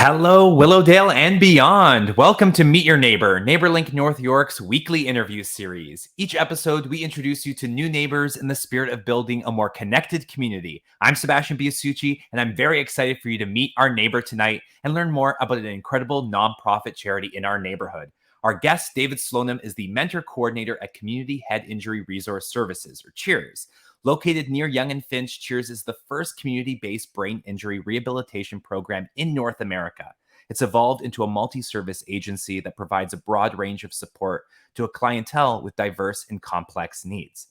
Hello, Willowdale and beyond. Welcome to Meet Your Neighbor, NeighborLink North York's weekly interview series. Each episode, we introduce you to new neighbors in the spirit of building a more connected community. I'm Sebastian Biasucci, and I'm very excited for you to meet our neighbor tonight and learn more about an incredible nonprofit charity in our neighborhood. Our guest, David Slonim, is the mentor coordinator at Community Head Injury Resource Services, or CHIRS. Located near Yonge and FInch, CHIRS is the first community-based brain injury rehabilitation program in North America. It's evolved into a multi-service agency that provides a broad range of support to a clientele with diverse and complex needs.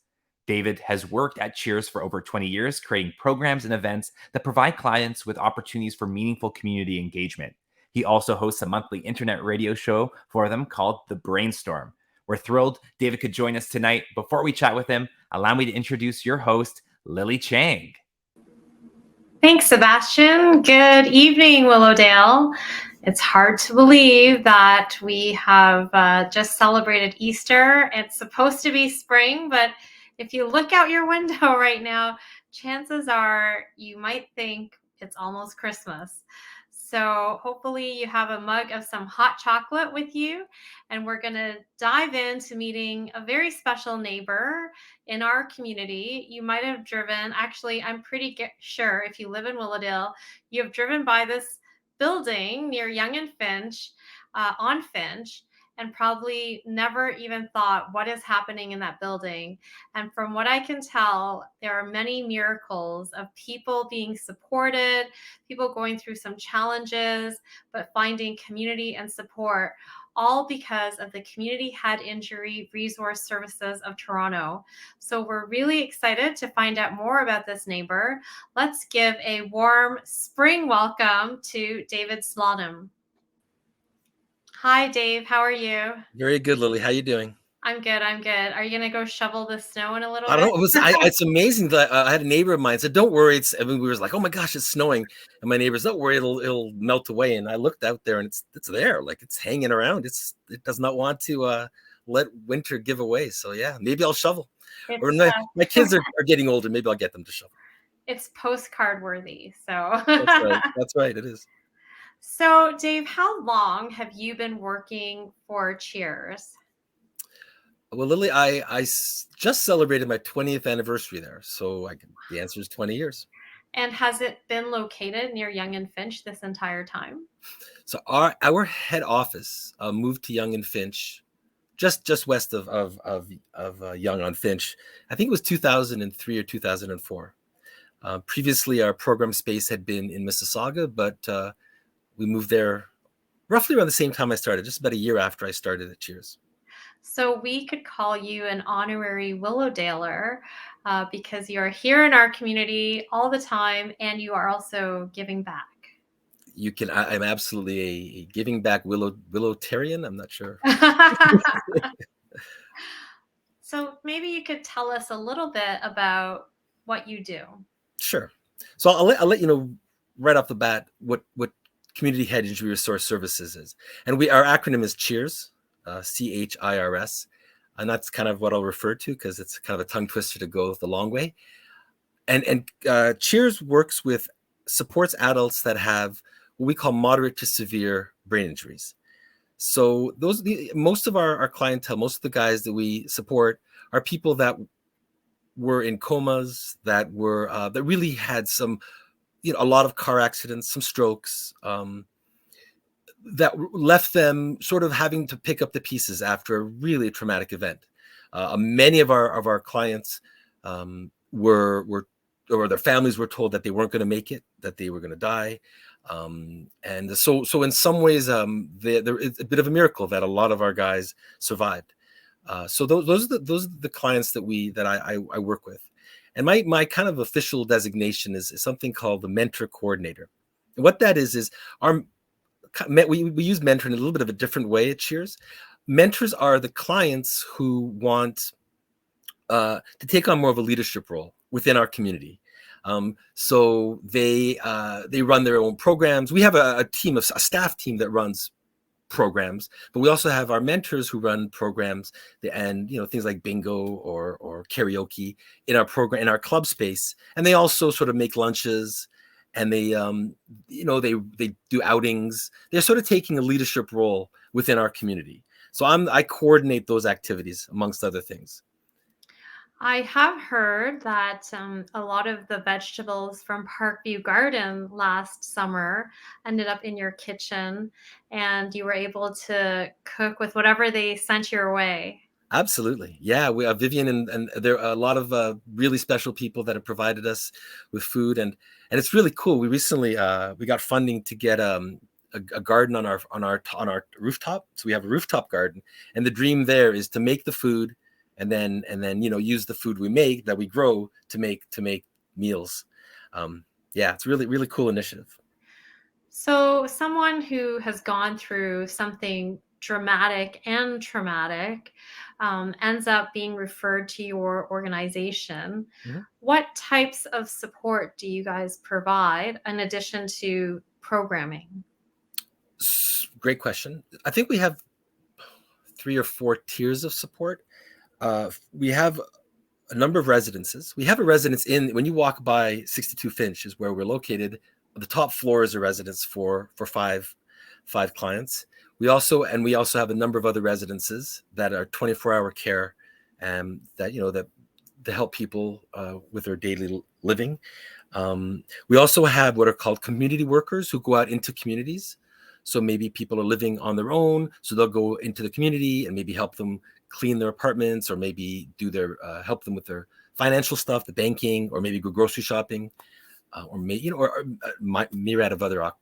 David has worked at CHIRS for over 20 years, creating programs and events that provide clients with opportunities for meaningful community engagement. He also hosts a monthly internet radio show for them called the Brainstorm. We're thrilled David could join us tonight. Before we chat with him, allow me to introduce your host, Lily Chang. Thanks, Sebastian. Good evening, Willowdale. It's hard to believe that we have just celebrated Easter. It's supposed to be spring, but if you look out your window right now, chances are you might think it's almost Christmas. So hopefully you have a mug of some hot chocolate with you, and we're going to dive into meeting a very special neighbor in our community. You might have driven, actually, I'm pretty sure if you live in Willowdale, you have driven by this building near Yonge and FInch on Finch, and probably never even thought what is happening in that building. And from what I can tell, there are many miracles of people being supported, people going through some challenges, but finding community and support, all because of the Community Head Injury Resource Services of Toronto. So we're really excited to find out more about this neighbor. Let's give a warm spring welcome to David Slonim. Hi, Dave. How are you? Very good, Lily. How you doing? I'm good. Are you going to go shovel the snow in a little I bit? don't know. It's amazing that I had a neighbor of mine said, "Don't worry." We were like, "Oh my gosh, it's snowing," and my neighbor's, "Don't worry, it'll melt away." And I looked out there, and it's there, like it's hanging around. It does not want to let winter give away. So yeah, maybe I'll shovel. Or my kids are getting older. Maybe I'll get them to shovel. It's postcard worthy. So That's right. That's right. It is. So, Dave, how long have you been working for CHIRS? Well, Lily, I just celebrated my 20th anniversary there. So the answer is 20 years. And has it been located near Yonge and FInch this entire time? So our head office moved to Yonge and FInch, just west of Yonge on FInch. I think it was 2003 or 2004. Previously, our program space had been in Mississauga, but we moved there roughly around the same time I started, just about a year after I started at CHIRS. So we could call you an honorary Willowdaler because you're here in our community all the time, and you are also giving back. I'm absolutely a giving back Willowtarian. I'm not sure. So maybe you could tell us a little bit about what you do. Sure. So I'll let you know right off the bat what Community Head Injury Resource Services is. And our acronym is CHIRS, CHIRS. And that's kind of what I'll refer to because it's kind of a tongue twister to go the long way. And CHIRS supports adults that have what we call moderate to severe brain injuries. So most of our clientele, most of the guys that we support are people that were in comas, that really had some, a lot of car accidents, some strokes, that left them sort of having to pick up the pieces after a really traumatic event. Many of our clients or their families were told that they weren't going to make it, that they were going to die. And so in some ways, there is a bit of a miracle that a lot of our guys survived. So those are the clients that I work with. And my kind of official designation is something called the mentor coordinator. And what that is we use mentor in a little bit of a different way at CHIRS. Mentors are the clients who want to take on more of a leadership role within our community. So they run their own programs. We have a staff team that runs programs, but we also have our mentors who run programs and things like bingo or karaoke in our program, in our club space. And they also sort of make lunches and they they do outings. They're sort of taking a leadership role within our community. So I coordinate those activities amongst other things. I have heard that a lot of the vegetables from Parkview Garden last summer ended up in your kitchen, and you were able to cook with whatever they sent your way. Absolutely. Yeah, we are Vivian, and there are a lot of really special people that have provided us with food, and it's really cool. We recently we got funding to get a garden on our rooftop. So we have a rooftop garden, and the dream there is to make the food, and then use the food we make that we grow to make meals. Yeah, it's really cool initiative. So, someone who has gone through something dramatic and traumatic ends up being referred to your organization. Mhm. What types of support do you guys provide in addition to programming? Great question. I think we have 3 or 4 tiers of support. We have a number of residences. We have a residence when you walk by 62 Finch is where we're located. The top floor is a residence for five clients. We also have a number of other residences that are 24-hour care, that to help people with their daily living. We also have what are called community workers who go out into communities. So maybe people are living on their own, so they'll go into the community and maybe help them clean their apartments, or maybe do their help them with their financial stuff, the banking, or maybe go grocery shopping, or myriad of other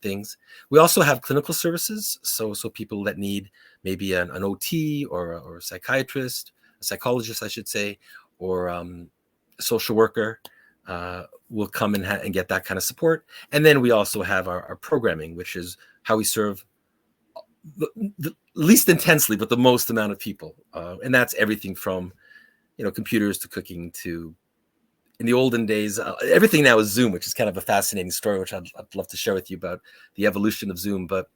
things. We also have clinical services, so people that need maybe an OT or a psychiatrist, a psychologist, I should say, or a social worker will come and get that kind of support. And then we also have our programming, which is how we serve the least intensely, but the most amount of people. And that's everything from, computers to cooking to, in the olden days, everything now is Zoom, which is kind of a fascinating story, which I'd love to share with you about the evolution of Zoom. But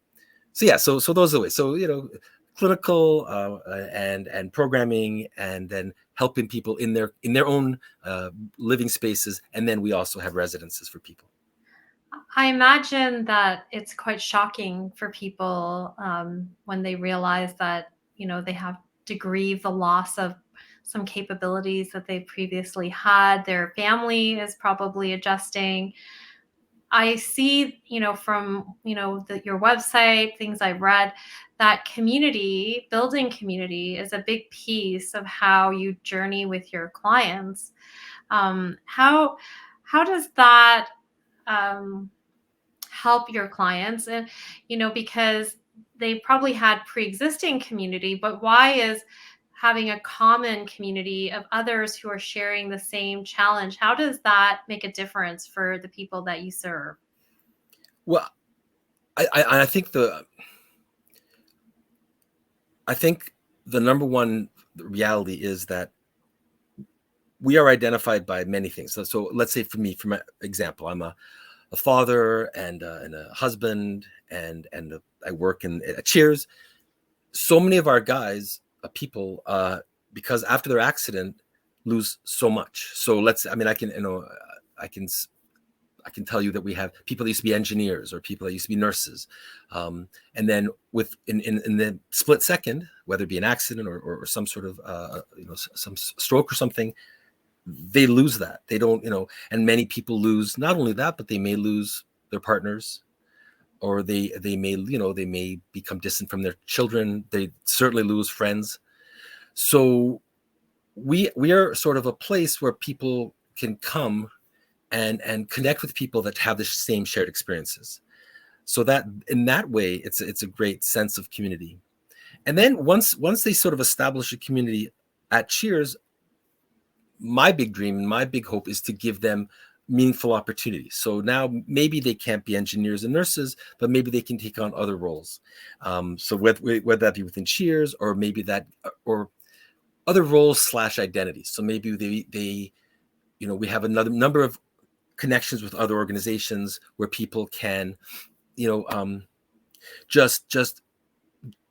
so those are the ways. So, clinical and programming, and then helping people in their own living spaces. And then we also have residences for people. I imagine that it's quite shocking for people when they realize that, they have to grieve the loss of some capabilities that they previously had. Their family is probably adjusting. I see, from, your website, things I've read, that building community is a big piece of how you journey with your clients. How does that um, help your clients? And, because they probably had pre-existing community, but why is having a common community of others who are sharing the same challenge, how does that make a difference for the people that you serve? Well, I think the number one reality is that we are identified by many things. So let's say for my example, I'm a father and a husband, and I work at CHIRS. So many of our guys, people, because after their accident, lose so much. So I can tell you that we have people that used to be engineers, or people that used to be nurses, and then in the split second, whether it be an accident or some sort of some stroke or something, they lose that. They don't, and many people lose not only that, but they may lose their partners, or they may become distant from their children. They certainly lose friends. So we are sort of a place where people can come and connect with people that have the same shared experiences. So that in that way, it's a great sense of community. And then once they sort of establish a community at CHIRS, my big dream and my big hope is to give them meaningful opportunities. So now maybe they can't be engineers and nurses, but maybe they can take on other roles. So whether that be within CHIRS, or maybe or other roles / identities. So maybe they we have another number of connections with other organizations where people can, just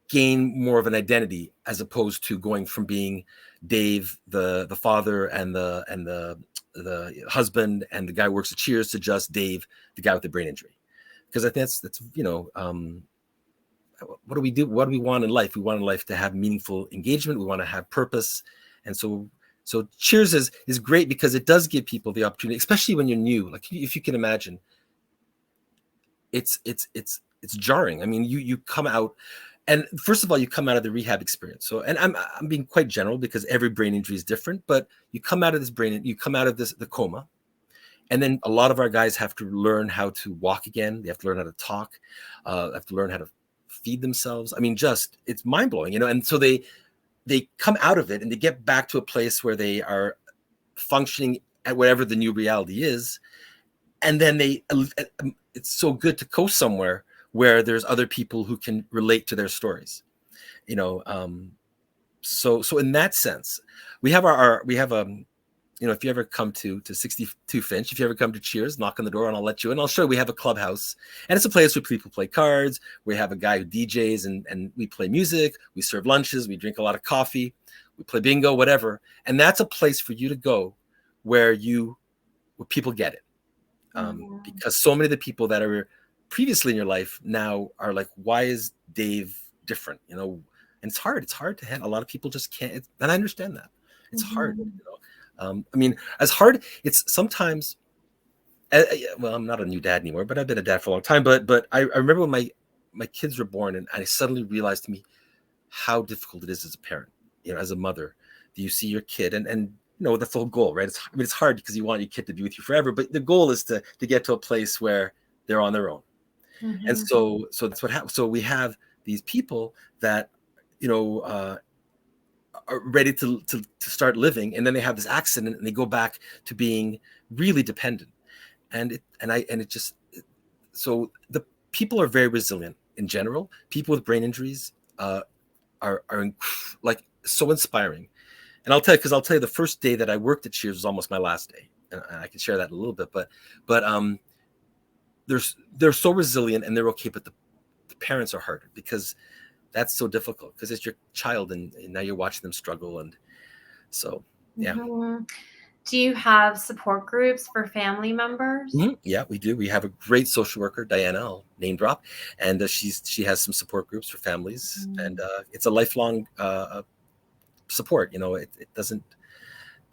gain more of an identity, as opposed to going from being Dave, the father and the the husband and the guy who works at Cheers to just Dave, the guy with the brain injury. Because I think that's what do we do? What do we want in life? We want in life to have meaningful engagement. We want to have purpose. And so Cheers is great because it does give people the opportunity, especially when you're new. Like, if you can imagine, it's jarring. I mean, you come out, and first of all, you come out of the rehab experience. So, and I'm being quite general because every brain injury is different, but you come out of the coma. And then a lot of our guys have to learn how to walk again. They have to learn how to talk, have to learn how to feed themselves. I mean, it's mind blowing, And so they come out of it and they get back to a place where they are functioning at whatever the new reality is. And then it's so good to go somewhere where there's other people who can relate to their stories, So in that sense, we have if you ever come to 62 Finch, if you ever come to Cheers, knock on the door and I'll let you in. I'll show you. We have a clubhouse, and it's a place where people play cards. We have a guy who DJs, and we play music. We serve lunches. We drink a lot of coffee. We play bingo, whatever. And that's a place for you to go where people get it. Because so many of the people that are previously in your life now are like, why is Dave different? And it's hard. It's hard to handle. A lot of people just can't. And I understand that. It's hard. I mean, as hard, it's sometimes, well, I'm not a new dad anymore, but I've been a dad for a long time. But I remember when my kids were born, and I suddenly realized to me how difficult it is as a parent, as a mother. Do you see your kid? And that's the whole goal, right? It's hard because you want your kid to be with you forever, but the goal is to get to a place where they're on their own. And so that's what happens. So we have these people that, are ready to start living, and then they have this accident and they go back to being really dependent, so the people are very resilient in general. People with brain injuries are like so inspiring. And I'll tell you the first day that I worked at Cheers was almost my last day, and I can share that in a little bit, but they're so resilient, and they're okay, but the parents are harder because that's so difficult because it's your child, and now you're watching them struggle. And so, yeah. Do you have support groups for family members? Yeah, we do. We have a great social worker, Diana, I'll name drop, and she has some support groups for families, and it's a lifelong support. It doesn't,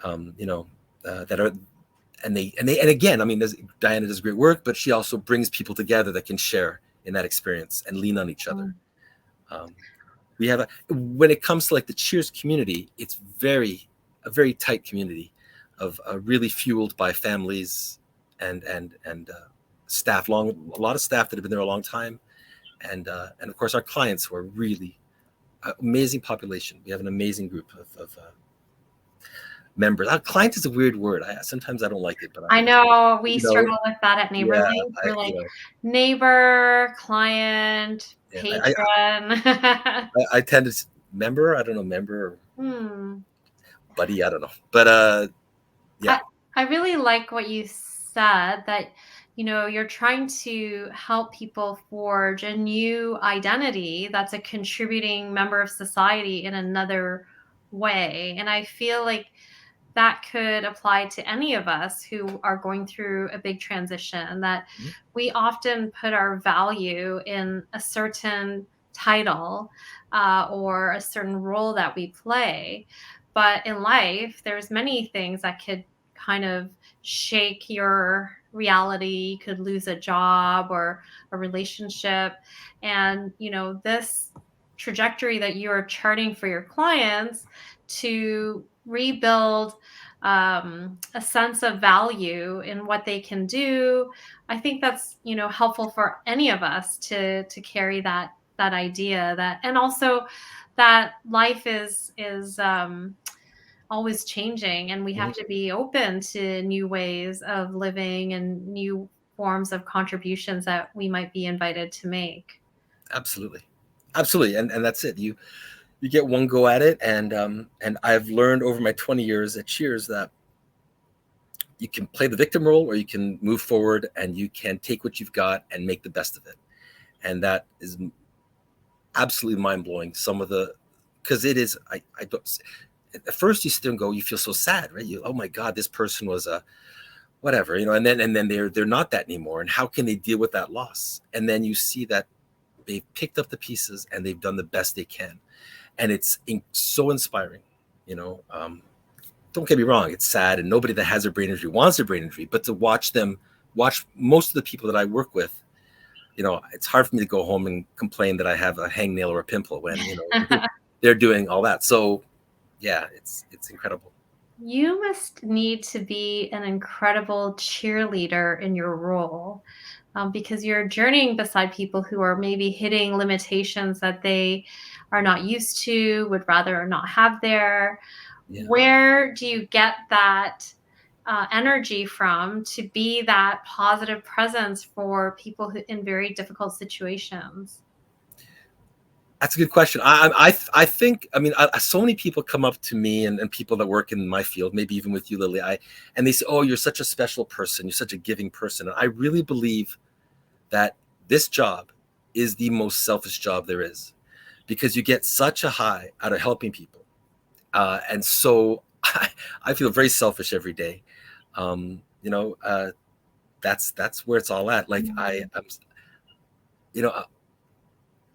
that are, and again, I mean, Diana does great work, but she also brings people together that can share in that experience and lean on each other. We have when it comes to like the Cheers community, it's a very tight community of really fueled by families and staff, a lot of staff that have been there a long time, and of course our clients who are really amazing population. We have an amazing group of members. Client is a weird word. Sometimes I don't like it, but I know we struggle with that at Neighbor. Yeah, we're like neighbor, client, patron. I tend to member. I don't know, member or buddy. I don't know, but yeah. I really like what you said, that you're trying to help people forge a new identity that's a contributing member of society in another way. And I feel like that could apply to any of us who are going through a big transition, that we often put our value in a certain title or a certain role that we play. But in life, there's many things that could kind of shake your reality. You could lose a job or a relationship. And, this trajectory that you are charting for your clients to rebuild a sense of value in what they can do, I think that's helpful for any of us to carry that idea, that, and also that life is always changing, and we have to be open to new ways of living and new forms of contributions that we might be invited to make. Absolutely. And that's it. You get one go at it. And I've learned over my 20 years at Cheers that you can play the victim role, or you can move forward and you can take what you've got and make the best of it. And that is absolutely mind blowing. Because it is, at first you still go, you feel so sad, right? Oh my God, this person was a whatever, and then they're not that anymore. And how can they deal with that loss? And then you see that they've picked up the pieces and they've done the best they can. And it's so inspiring, don't get me wrong, it's sad, and nobody that has a brain injury wants a brain injury, but to watch most of the people that I work with, it's hard for me to go home and complain that I have a hangnail or a pimple when, they're doing all that. So yeah, it's incredible. You must need to be an incredible cheerleader in your role, because you're journeying beside people who are maybe hitting limitations that they are not used to, would rather not have there. Yeah. Where do you get that energy from to be that positive presence for people who in very difficult situations? That's a good question. I think, so many people come up to me and people that work in my field, maybe even with you, Lily, and they say, oh, you're such a special person. You're such a giving person. And I really believe that this job is the most selfish job there is, because you get such a high out of helping people. And so I feel very selfish every day. That's where it's all at. Like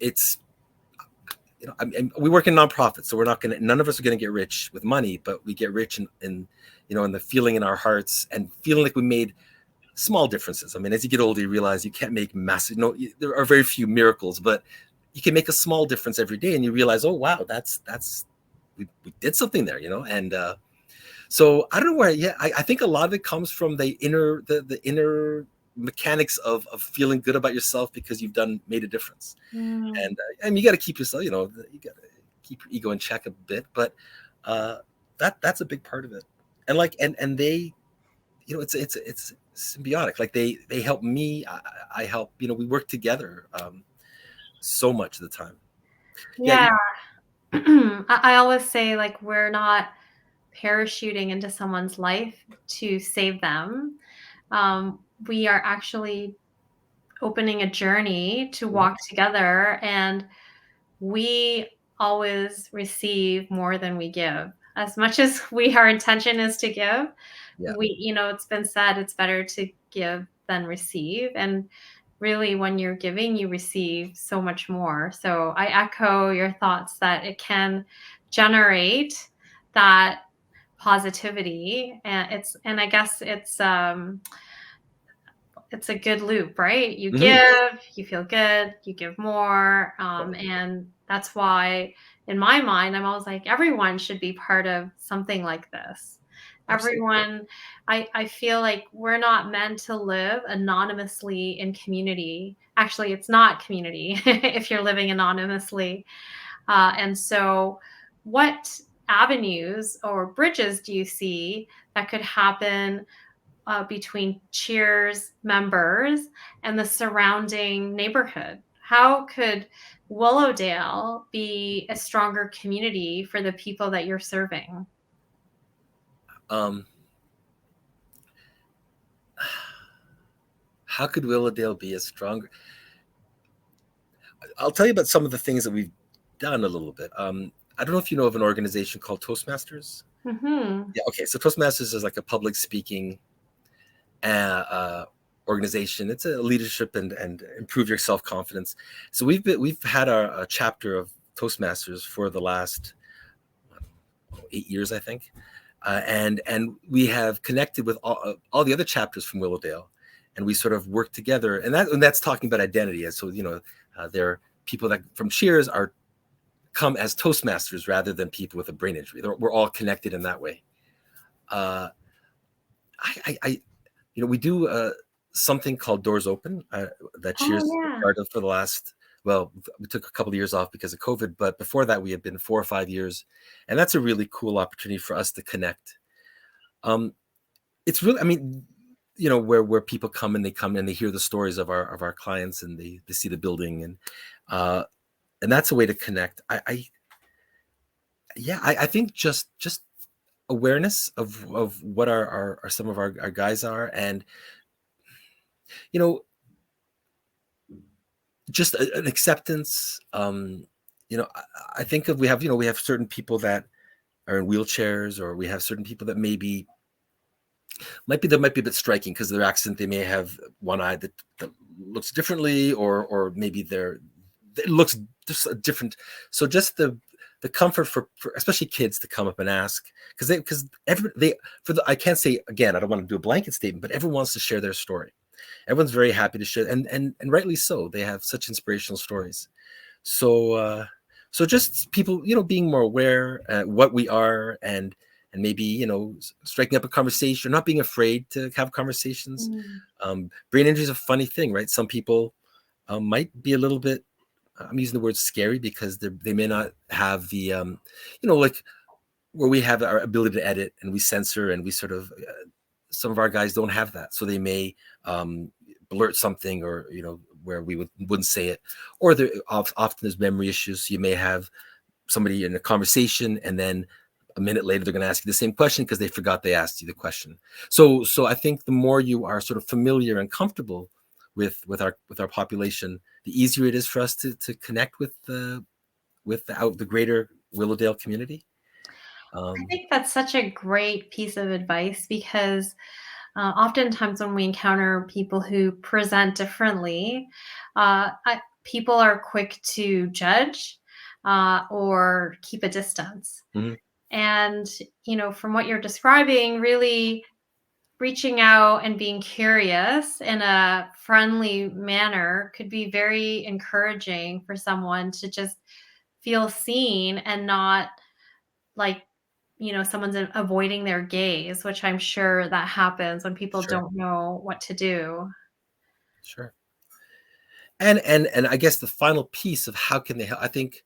it's, we work in nonprofits, so none of us are going to get rich with money, but we get rich in the feeling in our hearts and feeling like we made small differences. As you get older, you realize you can't make massive, there are very few miracles, but you can make a small difference every day. And you realize, oh, wow, we did something there, and so I don't know where, I think a lot of it comes from the inner mechanics of feeling good about yourself because you've made a difference. And you got to keep yourself, you got to keep your ego in check a bit, but that's a big part of it. And they, it's symbiotic. Like they help me, I help, we work together so much of the time. Yeah. I always say, like, we're not parachuting into someone's life to save them. We are actually opening a journey to walk together, and we always receive more than we give. As much as our intention is to give, it's been said it's better to give than receive. And really, when you're giving, you receive so much more. So I echo your thoughts that it can generate that positivity, and I guess it's a good loop, right? You give, you feel good, you give more. And that's why, in my mind, I'm always like, everyone should be part of something like this. Absolutely. Everyone, I feel like we're not meant to live anonymously in community. Actually, it's not community if you're living anonymously. And so, what avenues or bridges do you see that could happen between CHIRS members and the surrounding neighborhood? How could Willowdale be a stronger community for the people that you're serving? How could Willowdale be a stronger? I'll tell you about some of the things that we've done a little bit. I don't know if you know of an organization called Toastmasters. Yeah. Okay. So Toastmasters is like a public speaking organization. It's a leadership and improve your self-confidence. So we've had a chapter of Toastmasters for the last 8 years, I think, and we have connected with all the other chapters from Willowdale, and we sort of work together. And that's talking about identity. And so there are people that from CHIRS come as Toastmasters rather than people with a brain injury. We're all connected in that way. We do something called Doors Open that CHIRS is part of for the last, well, we took a couple of years off because of COVID, but before that we had been 4 or 5 years. And that's a really cool opportunity for us to connect. It's really, where people come and they hear the stories of our clients, and they see the building, and that's a way to connect. I think just awareness of what our some of our guys are, and just an acceptance. I think we have certain people that are in wheelchairs, or we have certain people that might be a bit striking because their accent, they may have one eye that looks differently, or maybe it looks just different. So just the comfort for especially kids to come up and ask, because I can't say, again, I don't want to do a blanket statement, but everyone wants to share their story. Everyone's very happy to share, and rightly so. They have such inspirational stories. So just people, being more aware what we are, and maybe, striking up a conversation, not being afraid to have conversations. Brain injury is a funny thing, right? Some people might be a little bit, I'm using the word scary, because they may not have the, like where we have our ability to edit and we censor, and we sort of, some of our guys don't have that. So they may blurt something, or, where we wouldn't say it, or often there's memory issues. So you may have somebody in a conversation, and then a minute later they're going to ask you the same question because they forgot they asked you the question. So I think the more you are sort of familiar and comfortable with our population, the easier it is for us to connect with the greater Willowdale community. I think that's such a great piece of advice, because oftentimes when we encounter people who present differently, people are quick to judge or keep a distance. Mm-hmm. And, from what you're describing, really reaching out and being curious in a friendly manner could be very encouraging for someone to just feel seen, and not like, someone's avoiding their gaze, which I'm sure that happens when people Sure. don't know what to do. Sure. And I guess the final piece of how can they help, I think,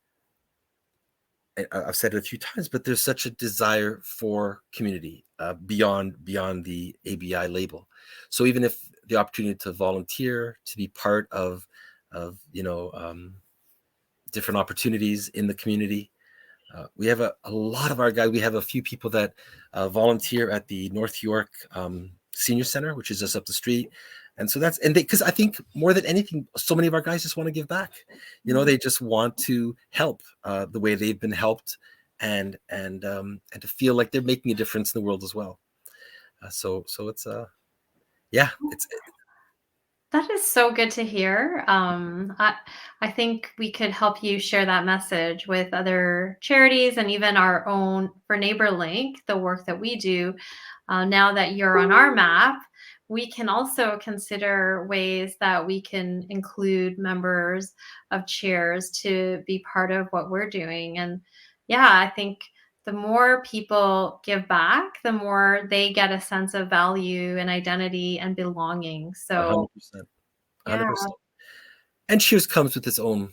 I've said it a few times, but there's such a desire for community beyond the ABI label. So even if the opportunity to volunteer, to be part of different opportunities in the community, we have a lot of our guys. We have a few people that volunteer at the North York Senior Center, which is just up the street. And so because I think more than anything, so many of our guys just want to give back. They just want to help the way they've been helped, and to feel like they're making a difference in the world as well. So it's it's. That is so good to hear. I think we could help you share that message with other charities, and even our own for Neighbor Link, the work that we do. Now that you're on our map, we can also consider ways that we can include members of CHIRS to be part of what we're doing. And yeah, I think the more people give back, the more they get a sense of value and identity and belonging. So 100%. yeah. 100%. And CHIRS comes with its own,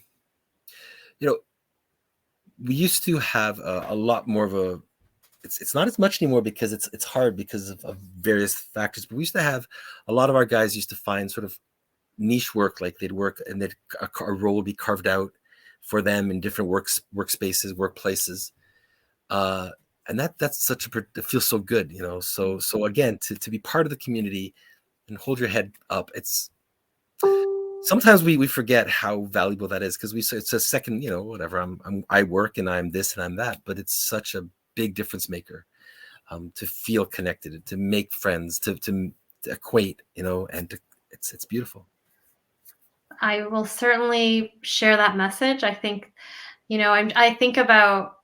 we used to have a lot more of a, it's not as much anymore because it's hard because of various factors. But we used to have, a lot of our guys used to find sort of niche work, like they'd work and a role would be carved out for them in different workspaces, workplaces. And that's it feels so good, so again, to be part of the community and hold your head up. It's sometimes we forget how valuable that is, because we say it's a second, whatever, I work and I'm this and I'm that, but it's such a big difference maker, to feel connected, to make friends, to equate, and it's beautiful. I will certainly share that message. I think, I think about,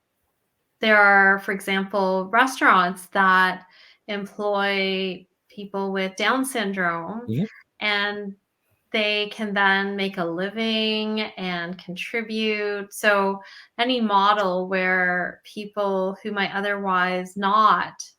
there are, for example, restaurants that employ people with Down syndrome, Mhm. and they can then make a living and contribute. So any model where people who might otherwise not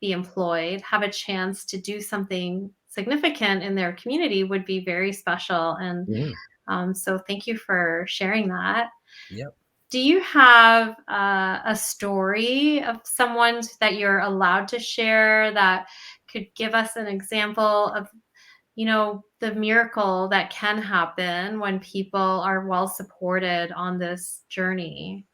be employed have a chance to do something significant in their community would be very special. And so thank you for sharing that. Yep. Do you have a story of someone that you're allowed to share that could give us an example of, the miracle that can happen when people are well supported on this journey?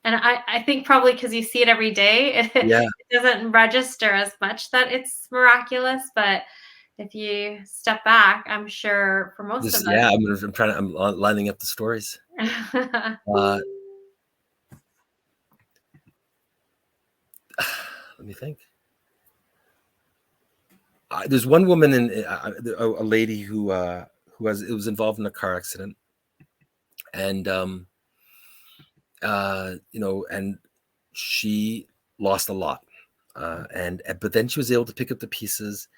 And I think probably because you see it every day, it Yeah. doesn't register as much that it's miraculous. But if you step back, I'm sure for most of Yeah, I'm lining up the stories. us. Uh, me think. There's one woman a lady who was involved in a car accident, and and she lost a lot, but then she was able to pick up the pieces,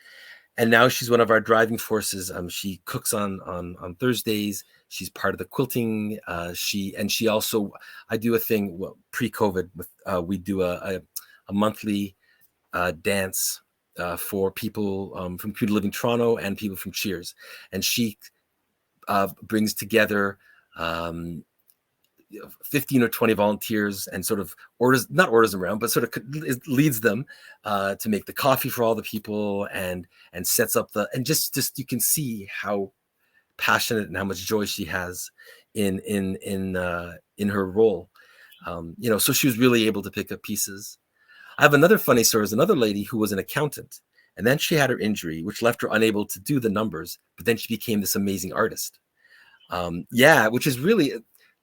and now she's one of our driving forces. She cooks on Thursdays. She's part of the quilting. She also, I do a thing, well, pre-COVID with we do a monthly dance for people from Community Living Toronto and people from CHIRS, and she brings together 15 or 20 volunteers and sort of not orders them around, but sort of leads them to make the coffee for all the people and sets up and just you can see how passionate and how much joy she has in her role. So she was really able to pick up pieces. I have another funny story. There's another lady who was an accountant, and then she had her injury, which left her unable to do the numbers, but then she became this amazing artist. Which is really,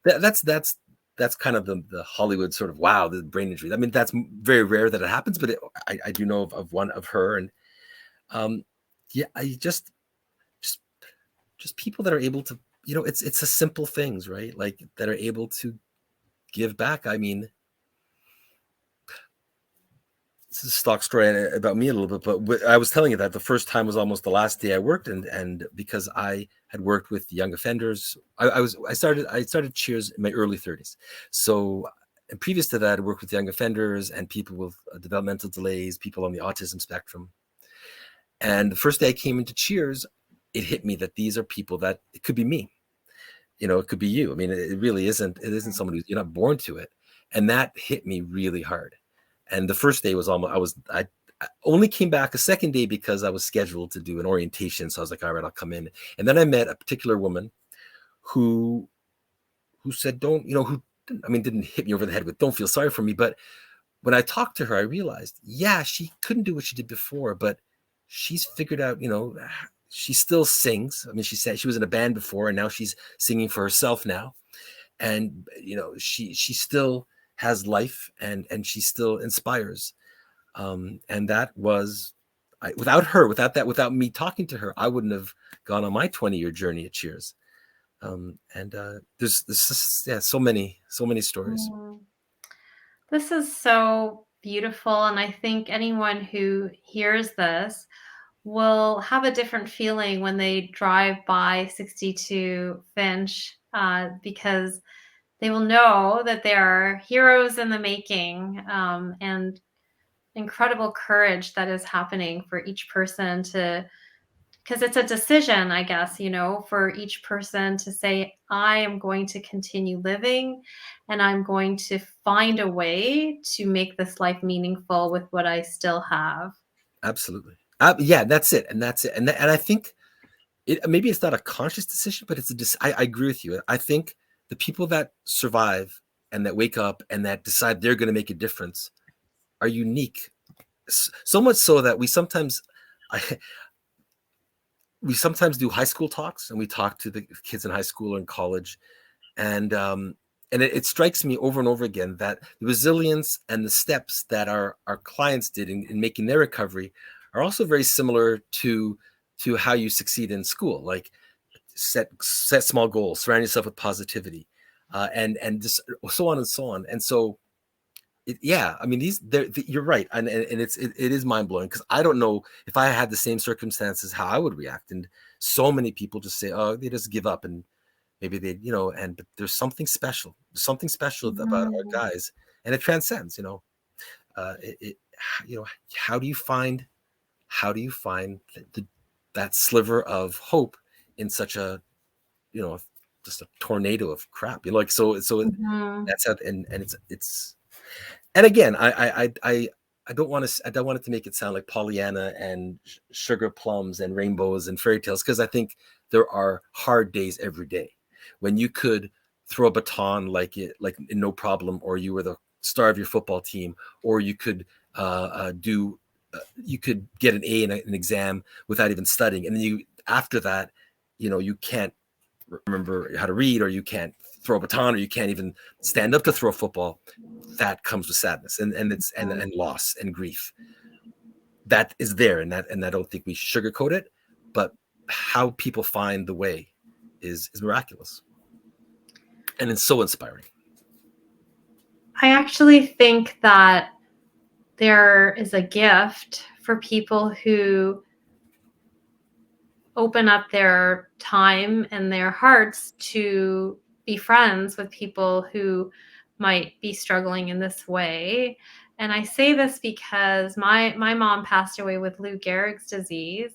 that's kind of the Hollywood sort of, wow, the brain injury. I mean, that's very rare that it happens, but I do know of one of her. And I just people that are able to, it's a simple things, right? Like that are able to give back. I mean, this is a stock story about me a little bit, but I was telling you that the first time was almost the last day I worked, and because I had worked with young offenders, I started CHIRS in my early 30s. So previous to that, I worked with young offenders and people with developmental delays, people on the autism spectrum. And the first day I came into CHIRS, it hit me that these are people that it could be me, it could be you. I mean, it really isn't. It isn't someone who's, you're not born to it, and that hit me really hard. And the first day was I only came back a second day because I was scheduled to do an orientation. So I was like, all right, I'll come in. And then I met a particular woman who said, didn't hit me over the head with, don't feel sorry for me. But when I talked to her, I realized, yeah, she couldn't do what she did before, but she's figured out, she still sings. I mean, she said she was in a band before, and now she's singing for herself now. And, she still has life, and she still inspires. And that was, without me talking to her, I wouldn't have gone on my 20-year journey at CHIRS. There's so many stories. This is so beautiful. And I think anyone who hears this will have a different feeling when they drive by 62 Finch, because they will know that there are heroes in the making, and incredible courage that is happening for each person because it's a decision, I guess, for each person to say, I am going to continue living and I'm going to find a way to make this life meaningful with what I still have. Absolutely. That's it. And I think maybe it's not a conscious decision, but I agree with you. I think the people that survive and that wake up and that decide they're going to make a difference are unique. So much so that we sometimes do high school talks, and we talk to the kids in high school or in college. And it strikes me over and over again that the resilience and the steps that our clients did in making their recovery are also very similar to how you succeed in school. Like set small goals, surround yourself with positivity, and just so on and so on. And so, I mean, you're right, and it is mind blowing, because I don't know if I had the same circumstances how I would react. And so many people just say, oh, they just give up, and maybe they, but there's something special. There's something special about our guys, and it transcends. How do you find that sliver of hope in such a, just a tornado of crap? That's how, and it's. And again, I don't want it to make it sound like Pollyanna and sugar plums and rainbows and fairy tales, because I think there are hard days every day when you could throw a baton like no problem, or you were the star of your football team, or you could you could get an A in an exam without even studying, and then after that, you can't remember how to read, or you can't throw a baton, or you can't even stand up to throw a football, that comes with sadness and loss and grief. That is there, and I don't think we sugarcoat it, but how people find the way is miraculous, and it's so inspiring. I actually think that there is a gift for people who open up their time and their hearts to be friends with people who might be struggling in this way. And I say this because my mom passed away with Lou Gehrig's disease.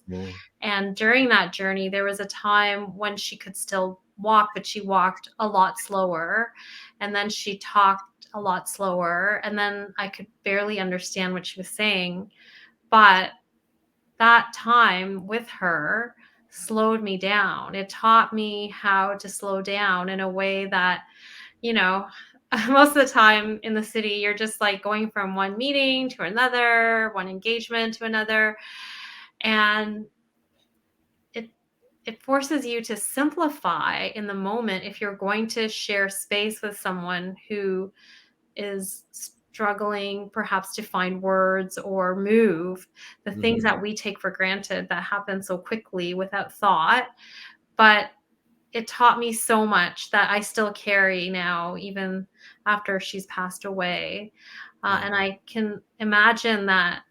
And during that journey, there was a time when she could still walk, but she walked a lot slower. And then she talked a lot slower. And then I could barely understand what she was saying. But that time with her slowed me down. It taught me how to slow down in a way that, most of the time in the city, you're just like going from one meeting to another, one engagement to another. And it forces you to simplify in the moment if you're going to share space with someone who is struggling perhaps to find words or move the things that we take for granted that happen so quickly without thought. But it taught me so much that I still carry now, even after she's passed away. And I can imagine that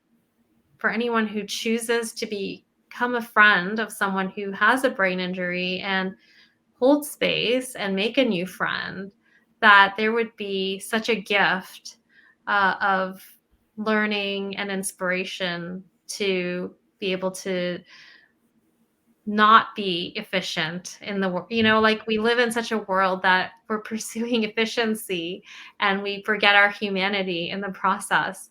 for anyone who chooses to become a friend of someone who has a brain injury and hold space and make a new friend, that there would be such a gift of learning and inspiration to be able to not be efficient in the world. Like we live in such a world that we're pursuing efficiency and we forget our humanity in the process.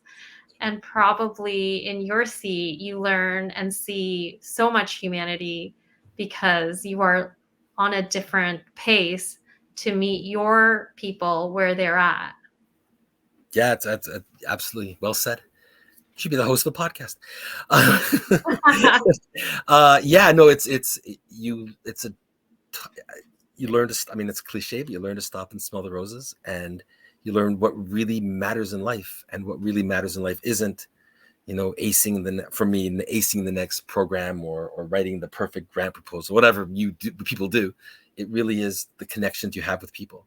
And probably in your seat, you learn and see so much humanity because you are on a different pace to meet your people where they're at. Yeah, that's absolutely well said. Should be the host of the podcast. You learn to, I mean, it's cliche, but you learn to stop and smell the roses, and you learn what really matters in life. And what really matters in life isn't, acing the next program or writing the perfect grant proposal, whatever people do. It really is the connections you have with people.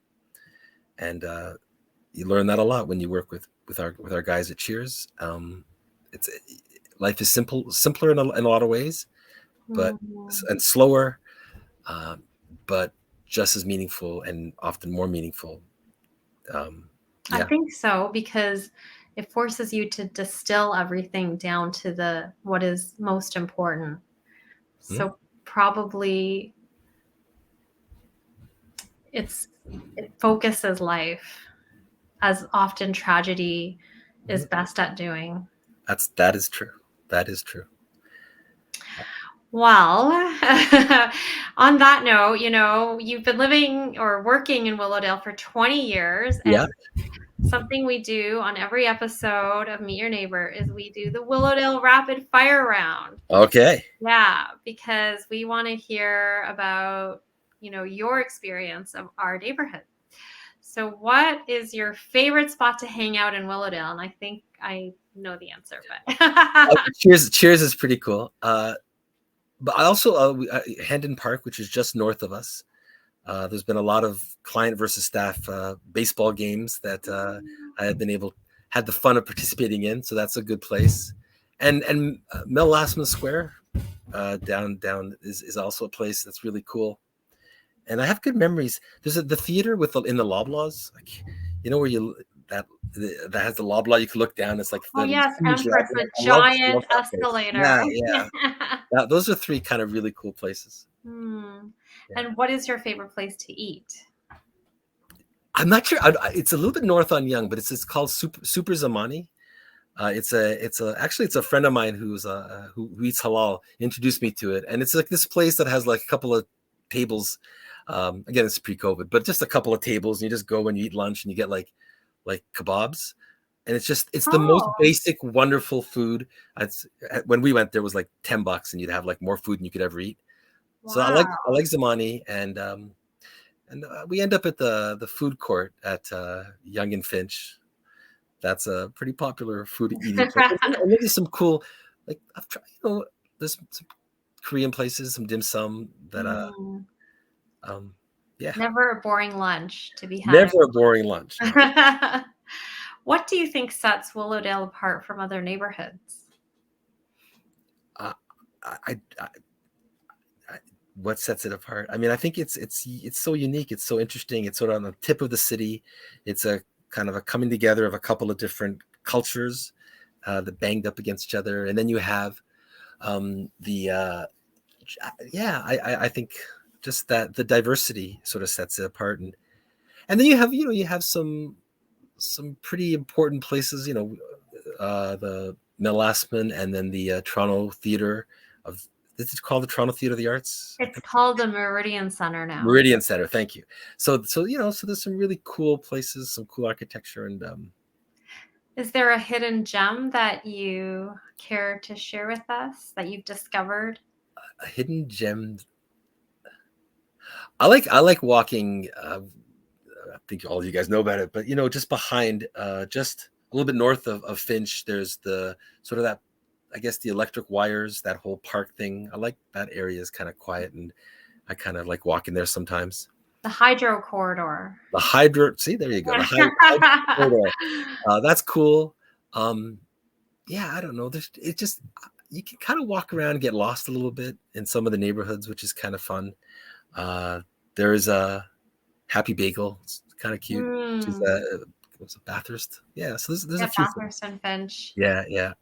And you learn that a lot when you work with our guys at CHIRS. Life is simpler in a lot of ways, but and slower, but just as meaningful and often more meaningful. I think so, because it forces you to distill everything down to what is most important. So probably it focuses life, as often tragedy is best at doing. That is true. That is true. Well, on that note, you've been living or working in Willowdale for 20 years. And something we do on every episode of Meet Your Neighbor is we do the Willowdale Rapid Fire Round. Okay. Yeah, because we want to hear about, your experience of our neighborhood. So what is your favorite spot to hang out in Willowdale? And I think I know the answer, but CHIRS is pretty cool. But I also Hendon Park, which is just north of us. There's been a lot of client versus staff baseball games that I have had the fun of participating in. So that's a good place. And Mel Lastman Square down is also a place that's really cool. And I have good memories. There's the theater in the Loblaws, where that has the Loblaw. You can look down. It's like Empress, a giant escalator. Yeah. Those are three kind of really cool places. Yeah. And what is your favorite place to eat? I'm not sure. It's a little bit north on Yonge, but it's called Super Zamani. It's a friend of mine who eats halal introduced me to it, and it's like this place that has like a couple of tables. Again, it's pre-COVID, but just a couple of tables, and you just go and you eat lunch, and you get like kebabs, and it's the most basic, wonderful food. When we went, there was like $10, and you'd have like more food than you could ever eat. Wow. So I like Zamani, and And we end up at the food court at Yonge and FInch. That's a pretty popular food eating place. And maybe some cool, like I've tried, there's some Korean places, some dim sum that yeah. Never a boring lunch to be had. Never a boring lunch. No. What do you think sets Willowdale apart from other neighborhoods? What sets it apart? I mean, I think it's so unique. It's so interesting. It's sort of on the tip of the city. It's a kind of a coming together of a couple of different cultures that banged up against each other, and then you have I think just that the diversity sort of sets it apart, and then you have some pretty important places, the Melasman, and then the Toronto Theatre of. This is called the Toronto Theatre of the Arts. It's called the Meridian Center now. Meridian Center, thank you. So there's some really cool places, some cool architecture, and is there a hidden gem that you care to share with us that you've discovered? A hidden gem. I like walking. I think all of you guys know about it, but just behind, just a little bit north of Finch, there's the sort of that. I guess the electric wires, that whole park thing. I like that area is kind of quiet, and I kind of like walking there sometimes. The hydro corridor. See, there you go. The hydro corridor. That's cool. Yeah, I don't know. It just, you can kind of walk around and get lost a little bit in some of the neighborhoods, which is kind of fun. There is a Happy Bagel. It's kind of cute. She's a Bathurst. Yeah, so there's a few Bathurst and Finch. Yeah.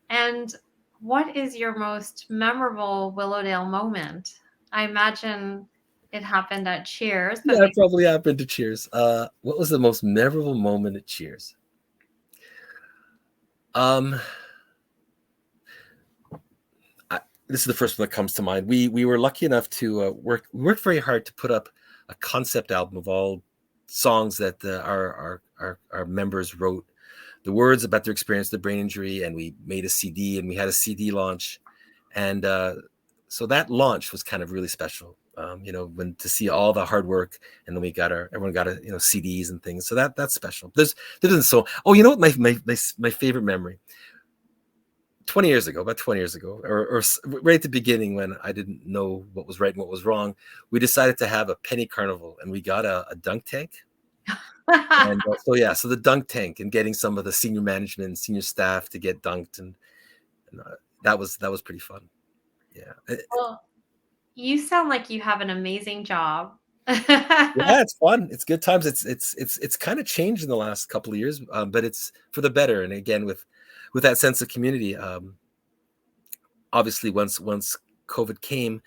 And what is your most memorable Willowdale moment? I imagine it happened at CHIRS. But yeah, it probably happened to CHIRS. What was the most memorable moment at CHIRS? This is the first one that comes to mind. We were lucky enough to work very hard to put up a concept album of all songs that our members wrote. The words about their experience, the brain injury, and we made a CD, and we had a CD launch, and so that launch was kind of really special. When to see all the hard work, and then everyone got CDs and things. So that's special. What my favorite memory. 20 years ago, or right at the beginning when I didn't know what was right and what was wrong, we decided to have a penny carnival, and we got a dunk tank. And so the dunk tank, and getting some of the senior management and senior staff to get dunked, and that was pretty fun. Yeah. Well, you sound like you have an amazing job. Yeah, it's fun. It's good times. It's kind of changed in the last couple of years, but it's for the better. And again, with that sense of community, obviously once COVID came,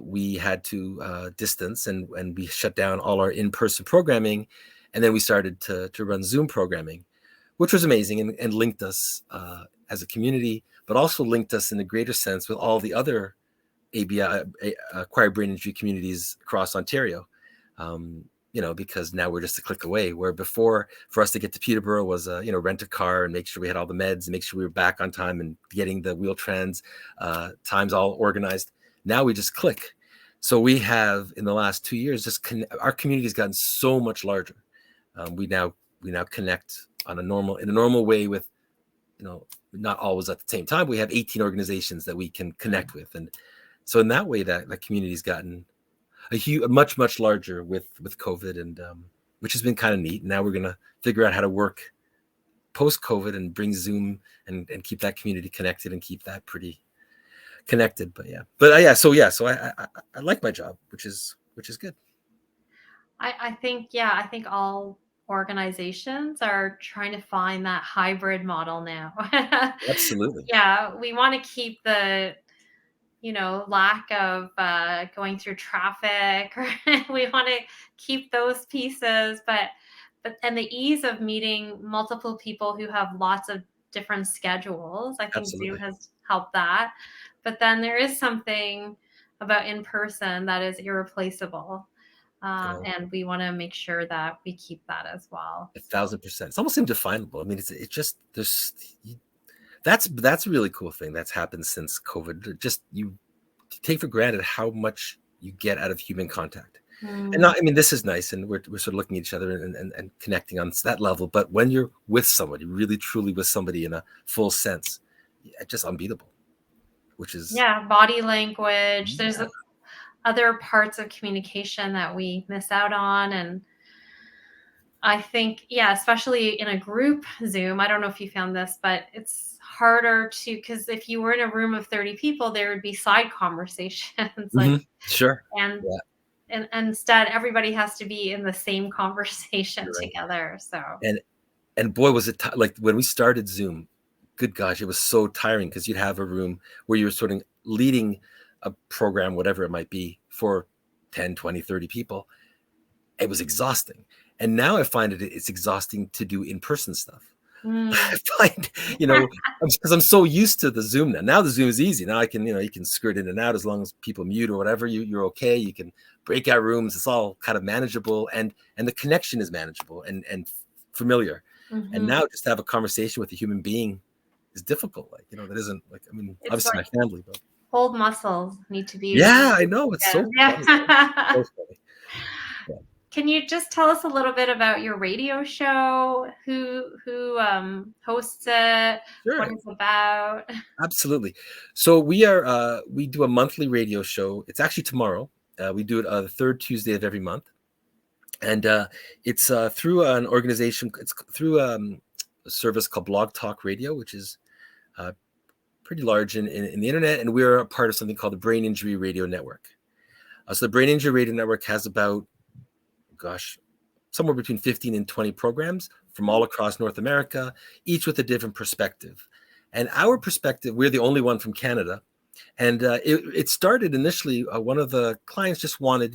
we had to distance, and we shut down all our in-person programming. And then we started to run Zoom programming, which was amazing, and linked us as a community, but also linked us in a greater sense with all the other ABI, acquired brain injury communities across Ontario. Because now we're just a click away, where before, for us to get to Peterborough was rent a car and make sure we had all the meds and make sure we were back on time and getting the Wheel-Trans times all organized. Now we just click. So we have, in the last 2 years, our community has gotten so much larger. We now connect in a normal way with, not always at the same time. We have 18 organizations that we can connect with, and so in that way, that community's gotten a much larger with COVID, and which has been kind of neat. Now we're gonna figure out how to work post COVID and bring Zoom and keep that community connected and keep that pretty connected. So I like my job, which is good. I think all organizations are trying to find that hybrid model now. Absolutely. Yeah, we want to keep the lack of going through traffic. We want to keep those pieces, but and the ease of meeting multiple people who have lots of different schedules. I think Absolutely. Zoom has helped that. But then there is something about in person that is irreplaceable. And we want to make sure that we keep that as well. 1,000%. It's almost indefinable. I mean, it's just that's a really cool thing that's happened since COVID. Just you take for granted how much you get out of human contact. And not, I mean, this is nice, and we're sort of looking at each other and connecting on that level. But when you're with somebody, really truly with somebody in a full sense, it's just unbeatable. Which is body language. There's other parts of communication that we miss out on, and I think, especially in a group Zoom, I don't know if you found this, but it's harder to, because if you were in a room of 30 people, there would be side conversations, sure, and instead everybody has to be in the same conversation together. So and boy, was it like when we started Zoom, good gosh, it was so tiring, because you'd have a room where you were sort of leading a program, whatever it might be, for 10, 20, 30 people. It was exhausting. And now I find it's exhausting to do in-person stuff. I find, because I'm so used to the Zoom now. Now the Zoom is easy. Now I can, you can skirt in and out as long as people mute or whatever. You're okay. You can break out rooms. It's all kind of manageable, and the connection is manageable and familiar. And now just to have a conversation with a human being is difficult. Like, that isn't like, I mean, it's obviously my family, but old muscles need to be. Yeah, I know. It's so funny. So funny. Can you just tell us a little bit about your radio show? Who hosts it? Sure. What it's about? Absolutely. So we do a monthly radio show. It's actually tomorrow. We do it the third Tuesday of every month, and it's through an organization. It's through a service called Blog Talk Radio, which is pretty large in the internet, and we're a part of something called the Brain Injury Radio Network. So the Brain Injury Radio Network has about, somewhere between 15 and 20 programs from all across North America, each with a different perspective. And our perspective, we're the only one from Canada. And it started initially, one of the clients just wanted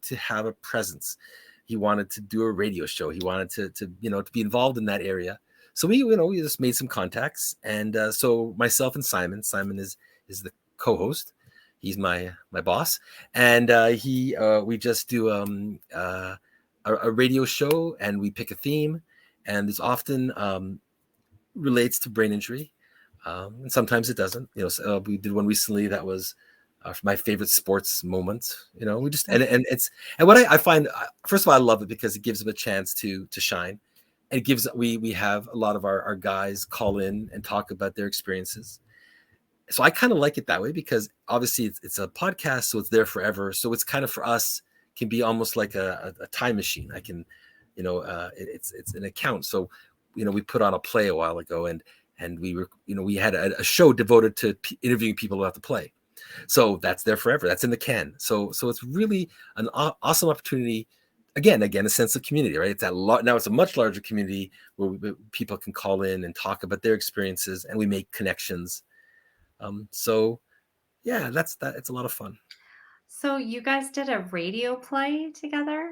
to have a presence. He wanted to do a radio show. He wanted to be involved in that area. So we just made some contacts. And so myself and Simon is the co-host. He's my boss, and we just do a radio show, and we pick a theme, and this often relates to brain injury, and sometimes it doesn't. We did one recently that was my favorite sports moment. We just and what I find, first of all, I love it because it gives them a chance to shine, and it gives we have a lot of our guys call in and talk about their experiences. So I kind of like it that way, because obviously it's a podcast, so it's there forever. So it's kind of, for us, can be almost like a time machine. I can, it's an account. So, we put on a play a while ago, and we had a show devoted to interviewing people about the play. So that's there forever. That's in the can. So it's really an awesome opportunity. Again, a sense of community, right? It's now it's a much larger community where people can call in and talk about their experiences, and we make connections. So yeah, that's that. It's a lot of fun. So you guys did a radio play together?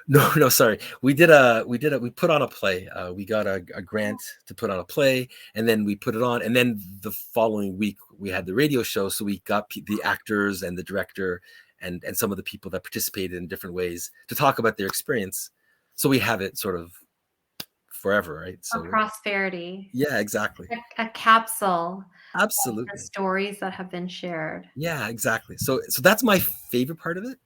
No, sorry. We put on a play. We got a grant to put on a play, and then we put it on. And then the following week we had the radio show. So we got the actors and the director and some of the people that participated in different ways to talk about their experience. So we have it sort of forever, right? So prosperity. Yeah, exactly. A capsule. Absolutely. The stories that have been shared. Yeah, exactly. So that's my favorite part of it,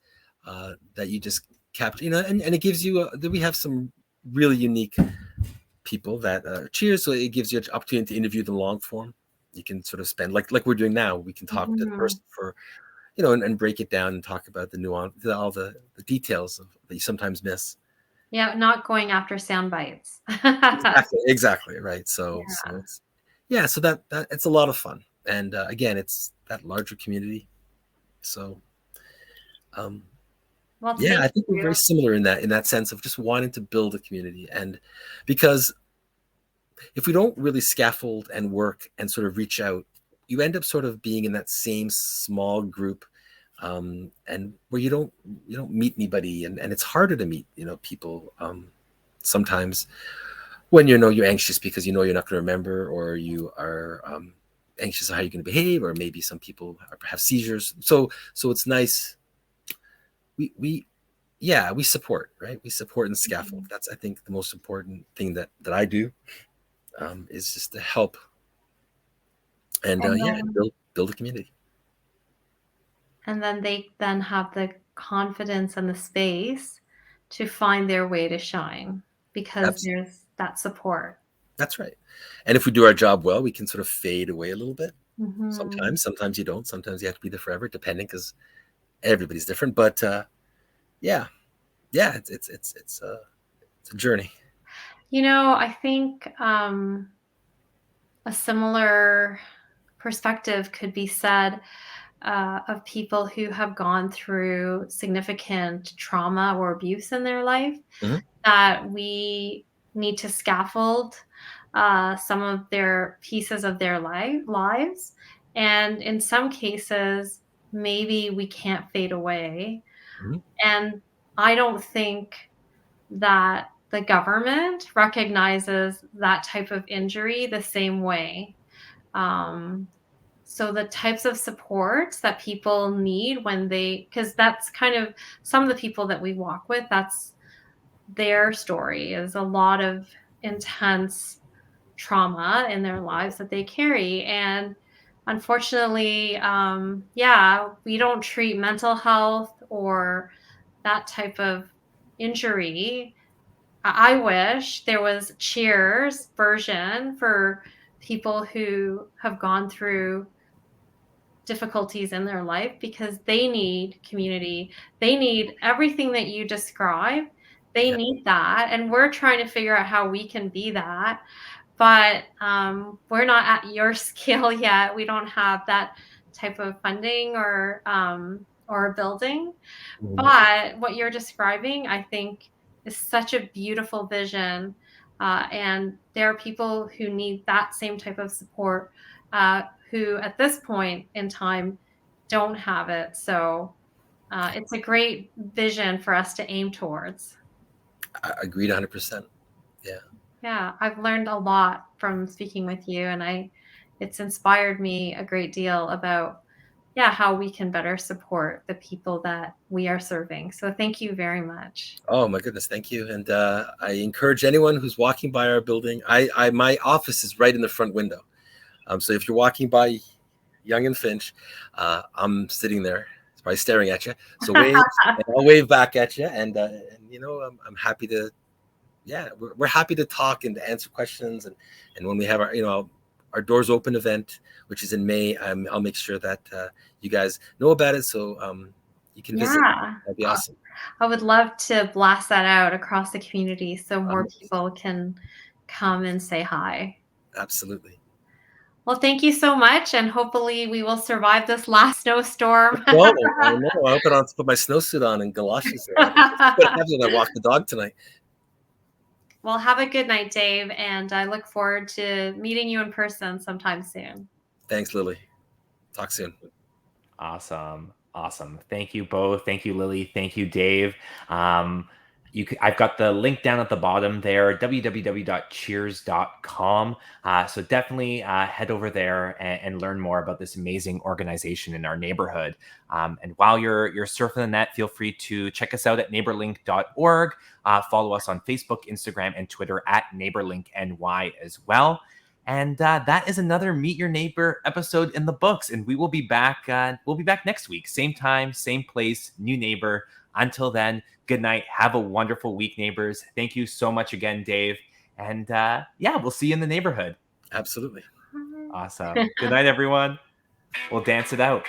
that you just capture, and it gives you that we have some really unique people that CHIRS. So it gives you an opportunity to interview them long form. You can sort of spend like we're doing now. We can talk to the person for, and break it down and talk about the nuance, all the details that you sometimes miss. Yeah, not going after sound bites. Exactly, right. So so that it's a lot of fun, and again, it's that larger community. So I think we're very similar in that sense of just wanting to build a community. And because if we don't really scaffold and work and sort of reach out, you end up sort of being in that same small group, and where you don't meet anybody, and it's harder to meet people sometimes when you're anxious because you're not going to remember, or you are anxious of how you're going to behave, or maybe some people have seizures. So it's nice. We support, right? We support and scaffold. That's, I think, the most important thing that I do, is just to help and build a community. and then they then have the confidence and the space to find their way to shine because there's that support. That's right. And if we do our job well, we can sort of fade away a little bit. Mm-hmm. Sometimes you don't. Sometimes you have to be there forever, depending, because everybody's different. But yeah, it's a journey. I think a similar perspective could be said of people who have gone through significant trauma or abuse in their life, Mhm. that we need to scaffold some of their pieces of their lives. And in some cases, maybe we can't fade away. Mhm. And I don't think that the government recognizes that type of injury the same way. Um, so the types of supports that people need because that's kind of some of the people that we walk with, that's their story is a lot of intense trauma in their lives that they carry. And unfortunately, we don't treat mental health or that type of injury. I wish there was CHIRS version for people who have gone through difficulties in their life, because they need community. They need everything that you describe. They Yeah. need that. And we're trying to figure out how we can be that. But we're not at your scale yet. We don't have that type of funding or building. Mhm. But what you're describing, I think, is such a beautiful vision. And there are people who need that same type of support, who at this point in time don't have it. So it's a great vision for us to aim towards. I agreed 100%. Yeah. Yeah, I've learned a lot from speaking with you, and it's inspired me a great deal about how we can better support the people that we are serving. So thank you very much. Oh my goodness, thank you. And I encourage anyone who's walking by our building. My office is right in the front window. So if you're walking by Yonge and FInch, I'm sitting there, probably staring at you. So wave, and I'll wave back at you. And I'm happy to. Yeah, we're happy to talk and to answer questions. And when we have our doors open event, which is in May, I'll make sure that you guys know about it, so you can visit. Yeah. That'd be awesome. I would love to blast that out across the community so more Um, people can come and say hi. Absolutely. Well, thank you so much, and hopefully we will survive this last snowstorm. Well, I know. I hope I don't have to put my snowsuit on and galoshes there. What happens when I walk the dog tonight? Well, have a good night, Dave, and I look forward to meeting you in person sometime soon. Thanks, Lily. Talk soon. Awesome. Thank you both. Thank you, Lily. Thank you, Dave. I've got the link down at the bottom there, www.chirs.com. So definitely head over there and learn more about this amazing organization in our neighborhood. And while you're surfing the net, feel free to check us out at neighborlink.org. Follow us on Facebook, Instagram, and Twitter at neighborlinkny as well. And that is another Meet Your Neighbor episode in the books. And we will be back. We'll be back next week. Same time, same place, new neighbor. Until then, good night. Have a wonderful week, neighbors. Thank you so much again, Dave. And we'll see you in the neighborhood. Absolutely. Awesome. Good night, everyone. We'll dance it out.